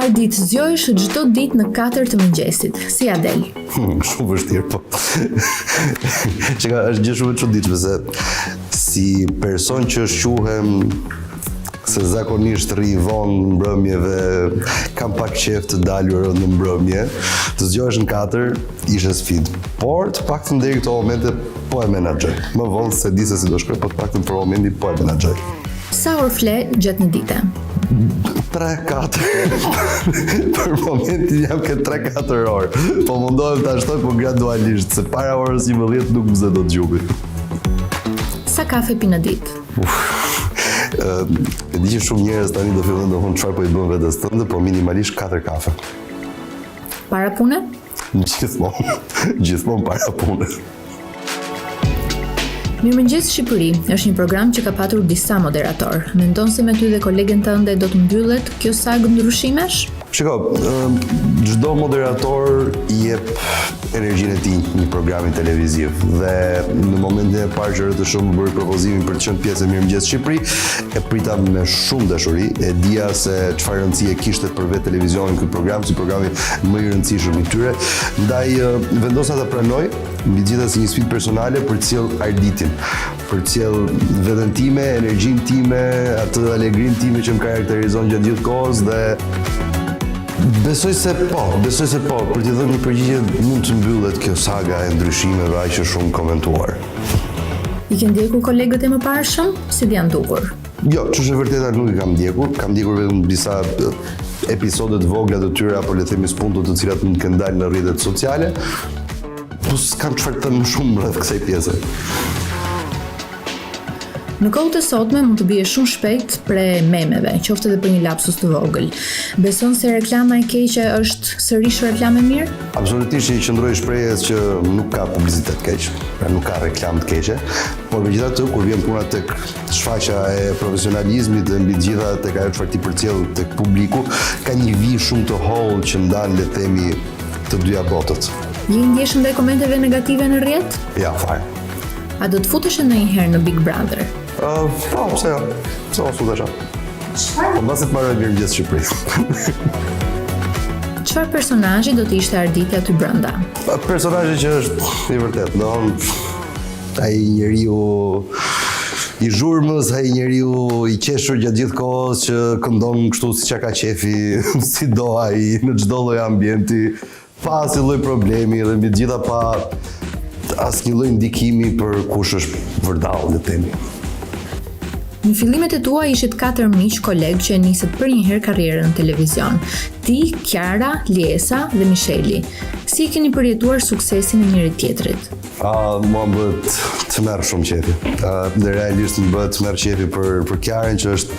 Ardit, zgjohesh çdo ditë në 4 të mëngjesit. Si ja del? Shumë vështirë, po. Është gjë shumë e çuditshme se si person që quhem se zakonisht rri vonë mbrëmjeve, kam pak qef të dalur në mbrëmje, të zgjohesh në 4 ishte sfidë. Por të paktën deri këto momente po e menaxhoj. Më vonë se di se si do shkoj, po të paktën për momentin po e menaxhoj. Sa orë fle gjatë një dite? 3-4. Për momentin jam ke 3-4 orë. Po mundohem ta shtoj, po gradualisht, se para orës 11 nuk më zë do të gjubi. Sa kafe pi në ditë? E di që shumë njerëz tani do fillojnë të thonë çfarë po i bën vetes tënde, po minimalisht 4 kafe. Para pune? Gjithmonë para pune. Mirëmëngjes Shqipëri është një program që ka patur disa moderator. Mendon se me ty dhe kolegen tënde do të mbyllet kjo sagë ndryshimesh? Shiko, çdo moderator i jep energjinë e tij një programi televiziv dhe në momentin e parë që rëtë shumë bëri propozimin për të qenë pjesë e Mirëmëngjes Shqipëri, e prita me shumë dashuri, e dija se çfarë rëndësie kishte për vetë televizionin ky program, si programi më i rëndësishëm i tyre, ndaj vendosa ta pranoj mbi gjitha si një sfidë personale për të sjell Arditin, për të sjell veten time, energjinë time, atë alegrinë time që më karakterizon gjatë gjithë kohës dhe besoj se po, për t'i dhënë një përgjigje mund të mbyllet kjo saga e ndryshimeve aq shumë komentuar. I ke ndjekur kolegët e mëparshëm? Si janë dukur? Jo, ç'është e vërteta nuk i kam ndjekur vetëm disa episode të vogla të tyre apo le të themi spunto të cilat mund të kenë dalë në rrjetet sociale. Po s'kam çfarë të them më shumë rreth kësaj pjese. Në kohët e sotme mund të bie shumë shpejt pre memeve, qoftë edhe për një lapsus të vogël. Beson se reklama e keqe është sërish reklamë e mirë? Absolutisht i qëndroj shprehjes që nuk ka publicitet keq, pra nuk ka reklam të keqe, por megjithatë kur vjen puna tek shfaqja e profesionalizmit dhe mbi të gjitha tek ajo çfarë ti përcjell tek publiku, ka një vijë shumë të hollë që ndan le të themi të dyja botët. Je i ndjeshëm ndaj komenteve negative në rrjet? Ja, fare. A do të futesh ndonjëherë në Big Brother? Po, pse jo? Pse mos futesha? Po mbasi të marrë Mirëmëngjes Shqipëri. Çfarë personazhi do të ishte Arditi aty brenda? Personazhi që është i vërtet, ai njeriu i zhurmës, ai njeriu i qeshur gjatë gjithë kohës që këndon kështu siç ka qefi, si do ai në çdo lloj ambienti, pa asnjë lloj problemi dhe mbi të gjitha pa asnjë lloj ndikimi për kush është vërdall, le të themi. Në fillimet e tua ishit 4 miq kolegë që nisët për një herë karrierën në televizion. Ti, Kiara, Liesa dhe Misheli. Si keni përjetuar suksesin e njëri tjetrit? Mua më bëhet të merr shumë qefi. Dhe realisht më bëhet të merr qefi për Kiarën që është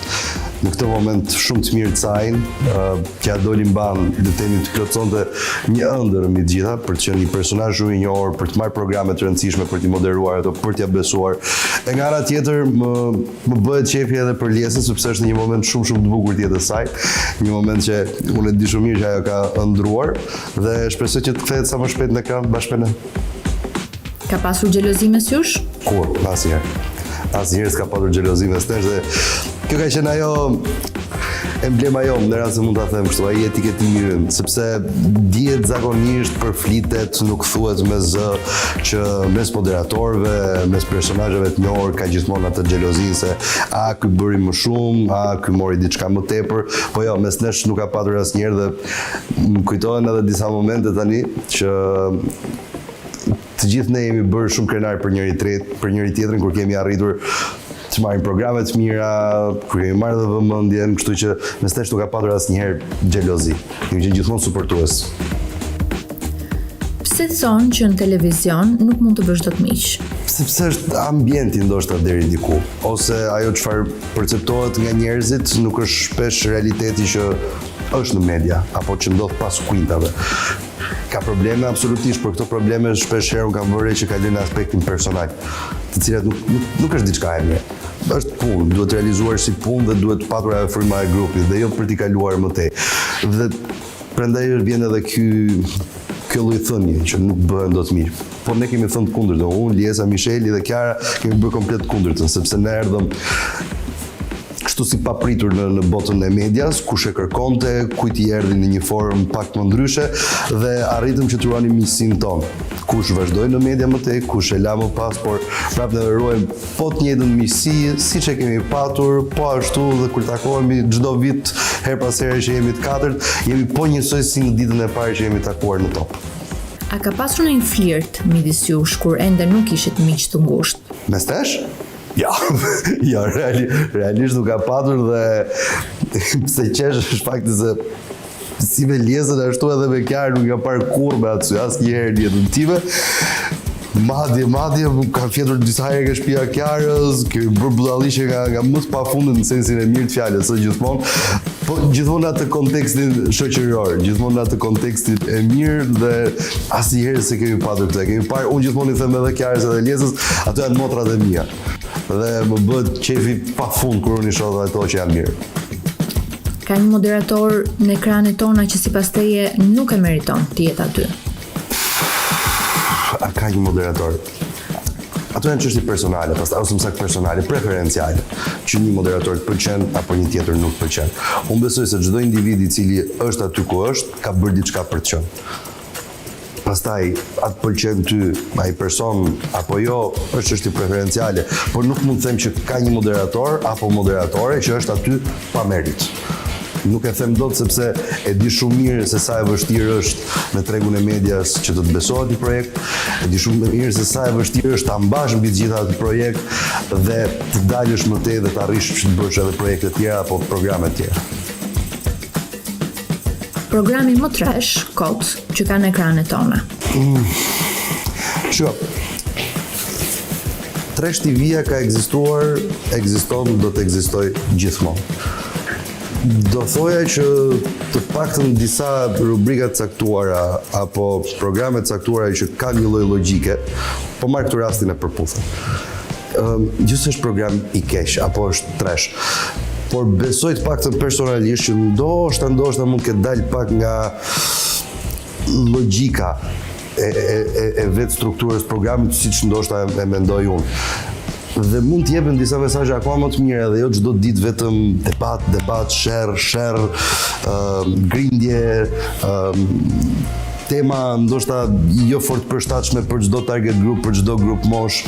në këtë moment shumë të mirë të sajnë, që doli mban dhe temi të plotësonte një ëndër mbi të gjitha për të qenë një personazh shumë i njohur, për të marrë programe të rëndësishme, për t'i moderuar ato, për t'ia besuar. E nga ana tjetër më bëhet qefi edhe për Liesën, sepse është një moment shumë të bukur tjetër saj, një moment që unë e di shumë mirë që ajo ka ëndruar dhe shpresoj që të kthehet sa më shpejt në ekran bashkë me ne. Ka pasur xhelozi mes jush? Kur, asnjëherë s'ka pasur xhelozi mes nesh dhe kjo ka qenë ajo emblema jonë, në rast se mund ta them kështu, ai etiketimi ynë, sepse dihet zakonisht përflitet, nuk thuhet me zë që mes moderatorëve, mes personazheve të njohur ka gjithmonë atë xhelozinë se a ky bëri më shumë, a ky mori diçka më tepër, po jo, mes nesh nuk ka patur asnjëherë dhe më kujtohen edhe disa momente tani që të gjithë ne jemi bërë shumë krenar për njëri tjetrin kur kemi arritur të marrim programe të mira, kur kemi marrë dhe vëmendjen, kështu që mes nesh nuk ka patur asnjëherë xhelozi. Kemi qenë gjithmonë suportues. Pse thonë që në televizion nuk mund të bësh dot miq? Sepse është ambienti ndoshta deri diku, ose ajo çfarë perceptohet nga njerëzit nuk është shpesh realiteti që është në media apo që ndodh pas kuintave. Ka probleme absolutisht, por këto probleme shpesh herë unë kam vërej që kalojnë në aspektin personal, të cilat nuk është diçka e mirë. Është punë, duhet realizuar si punë dhe duhet patur ajo fryma e grupit dhe jo për t'i kaluar më tej. Dhe prandaj vjen edhe ky kjo lloj thënie që nuk bëhen dot mirë. Po ne kemi thënë të kundërtën. Unë, Liesa, Misheli dhe Kiara kemi bërë komplet kundërtën, sepse ne erdhëm kështu si papritur në botën e medias, kush e kërkonte, kujt i erdhi në një formë pak më ndryshe dhe arritëm që të ruanim miqësinë tonë. Kush vazhdoi në media më tej, kush e la më pas, por prapë ne ruajmë po të njëjtën miqësi, siç e kemi patur, po ashtu dhe kur takohemi çdo vit her pas here që jemi të katërt, jemi po njësoj si në ditën e parë që jemi takuar në top. A ka pasur një flirt midis jush kur ende nuk ishit miq të ngushtë? Mes tesh? Ja, ja, realisht nuk ka patur dhe pse qesh është fakti se si me Liesën ashtu edhe me Kiarën nuk ka parë kurrë me aty, asnjëherë në jetën time. Madje kam fjetur disa herë nga shtëpia e Kiarës, kemi bërë budalliqe nga më të pafundit në sensin e mirë të fjalës, së gjithmonë, po gjithmonë atë kontekstin shoqëror, gjithmonë atë kontekstin e mirë dhe asnjëherë se kemi patur këtë. Kemi parë, unë gjithmonë i them edhe Kiarës edhe Liesës, ato janë motrat e mia. Dhe më bëhet qefi pafund kur unë i shoh ato që janë mirë. Ka një moderator në ekranet tona që sipas teje nuk e meriton të jetë aty. A ka një moderator? Ato janë çështje personale, pastaj ose më saktë personale, preferenciale, që një moderator të pëlqen apo një tjetër nuk pëlqen. Unë besoj se çdo individ i cili është aty ku është, ka bërë diçka për të qenë. Pastaj, atë pëlqen ty, ai person apo jo, është çështje preferenciale, por nuk mund të them që ka një moderator apo moderatore që është aty pa merit. Nuk e them dot sepse e di shumë mirë se sa e vështirë është në tregun e medias që të besohet një projekt, e di shumë mirë se sa e vështirë është ta mbash mbi gjithë atë projekt dhe të dalësh më tej dhe të arrish që të bësh edhe projekte të tjera apo programe të tjera. Programi më trash, kot, që ka në ekranet tona. Trash TV-ja ka ekzistuar, ekziston, do të ekzistoj gjithmonë. Do thoja që të paktën disa rubrika të caktuara apo programe të caktuara që kanë një lloj logjike, po marr këtë rastin e përputhur. Gjithsesi është program i keq apo është trash. Por besoj të paktën personalisht që ndoshta mund të dalë pak nga logjika e vetë strukturës programit, siç ndoshta e mendoj unë. Dhe mund të jepen disa mesazhe akoma më të mira dhe jo çdo ditë vetëm debat, sherr, grindje, tema ndoshta jo fort përshtatshme për çdo target group, për çdo grup mosh.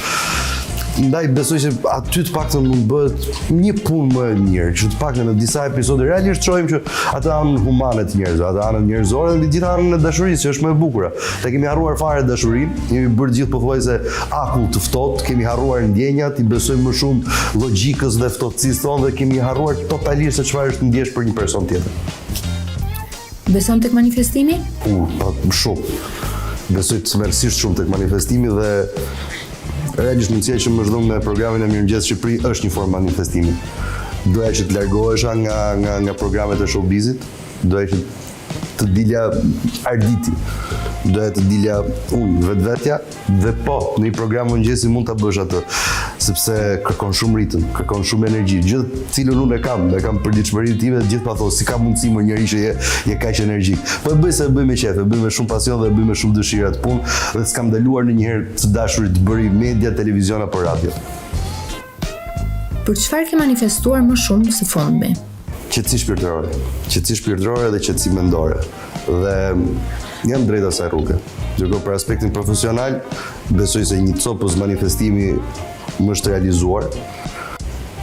Ndaj besoj se aty të paktën mund bëhet një punë më e mirë, që të paktën në disa episode realisht shohim që atë anën humane të njerëzve, atë anën njerëzore dhe gjithë anën e dashurisë që është më e bukur. Ne kemi harruar fare dashurinë, jemi bërë gjithë pothuajse akull të ftohtë, kemi harruar ndjenjat, i besojmë më shumë logjikës dhe ftohtësisë tonë dhe kemi harruar totalisht se çfarë është ndjesh për një person tjetër. Beson tek manifestimi? Shumë. Besoj tmerrsisht shumë tek manifestimi dhe realisht mundësia që më zhdon me programin e Mirëmëngjes Shqipëri është një formë manifestimi. Doja që të largohesha nga programet e showbizit, doja që të dilja arditi, doja të dilja unë vetvetja dhe po, në një program mëngjesi mund ta bësh atë, sepse kërkon shumë ritëm, kërkon shumë energji, gjithë cilën unë e kam për ditëshmërinë time dhe gjithë pa thosë, si ka mundësi më njëri që je kaq energjik. Po e bëj se e bëj me qef, e bëj me shumë pasion dhe e bëj me shumë dëshira të punë dhe s'kam ndaluar ndonjëherë të dashurit të bëri media, televizion apo radio. Për çfarë ke manifestuar më shumë së fundmi? Qetësi shpirtërore dhe qetësi mendore. Dhe jam drejt asaj rruge. Ndërkohë për aspektin profesional, besoj se një copës manifestimi më është realizuar,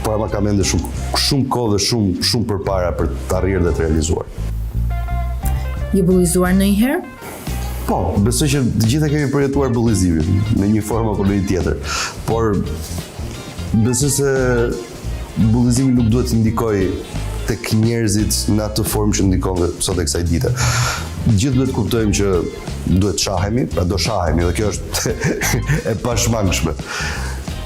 por ama ka mende shumë kohë dhe shumë përpara për të arritur dhe të realizuar. Je bullizuar ndonjëherë? Po, besoj që të gjithë kemi përjetuar bullizimin në një formë apo në një tjetër, por besoj se bullizimi nuk duhet të ndikojë tek njerëzit në atë formë që ndikon dhe sot e kësaj dite. Gjithë duhet kuptojmë që duhet shahemi, pra do shahemi dhe kjo është e pashmangshme.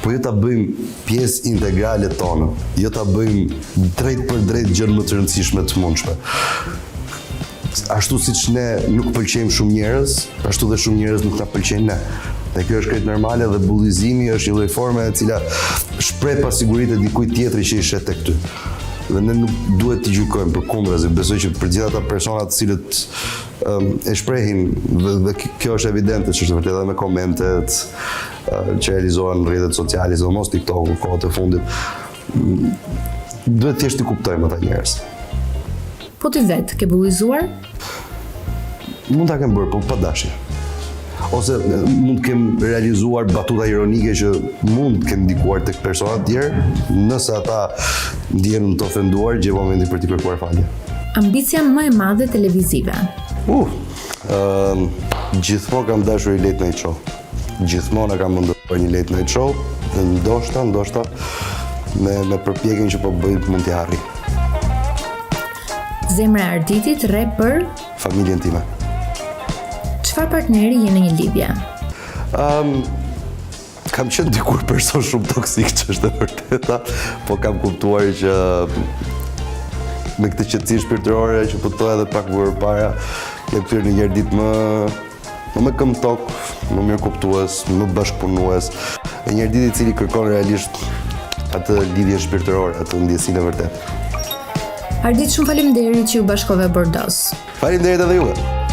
Po jo ta bëjmë pjesë integrale tonë, jo ta bëjmë drejt për drejt gjën më të rëndësishme të mundshme. Ashtu siç ne nuk pëlqejmë shumë njerëz, ashtu dhe shumë njerëz nuk na pëlqejnë ne. Dhe kjo është krejt normale dhe bullizimi është një lloj forme e cila shpreh pasiguritë e dikujt tjetri që i shet tek ty. Dhe ne nuk duhet t'i gjykojmë, përkundërzi, besoj që për gjithë ata persona të cilët e shprehin dhe kjo është evidente që është vërtet edhe me komentet që realizohen në rrjetet sociale, sidomos TikTok-u kohët e fundit. Duhet thjesht të kuptojmë ata njerëz. Po ti vetë ke bullizuar? Mund ta kem bërë, po pa dashje. Ose mund të kem realizuar batuta ironike që mund të kenë ndikuar tek persona të tjerë, nëse ata ndjehen të ofenduar, gjej momentin për t'i kërkuar falje. Ambicia më e madhe televizive. Gjithmonë kam dashur një late night show. Gjithmonë kam menduar një late night show, dhe ndoshta me përpjekjen që po bëj mund t'i harri. Zemra e Arditit rre për Familjen time. çfarë partneri je në një lidhje? Kam qenë dikur person shumë toksik, që është e vërteta, po kam kuptuar që me këtë qetësi shpirtërore që po të edhe pak më para, kem thyer në një ditë më këmbë tok, më mirë kuptues, më bashkëpunues, e një ditë i cili kërkon realisht atë lidhje shpirtërore, atë ndjesinë e vërtetë. Ardit, shumë faleminderit që u bashkove Bordos. Faleminderit edhe juve.